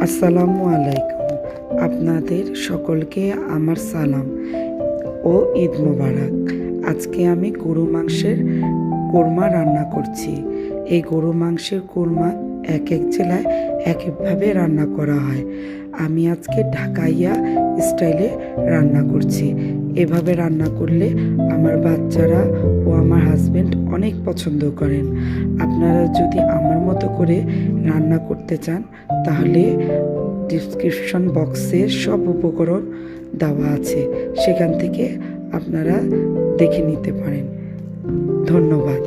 আসসালামু আলাইকুম। আপনাদের সকলকে আমার সালাম ও ঈদ মোবারক। আজকে আমি গরু মাংসের কোরমা রান্না করছি। এই গরু মাংসের কোরমা এক এক জেলায় এক একভাবে রান্না করা হয়। আমি আজকে ঢাকাইয়া স্টাইলে রান্না করছি। এভাবে রান্না করলে আমার বাচ্চারা ও আমার হাজবেন্ড অনেক পছন্দ করেন। আপনারা যদি আমার মতো করে রান্না করতে চান তাহলে ডিসক্রিপশন বক্সে সব উপকরণ দেওয়া আছে, সেখান থেকে আপনারা দেখে নিতে পারেন। ধন্যবাদ।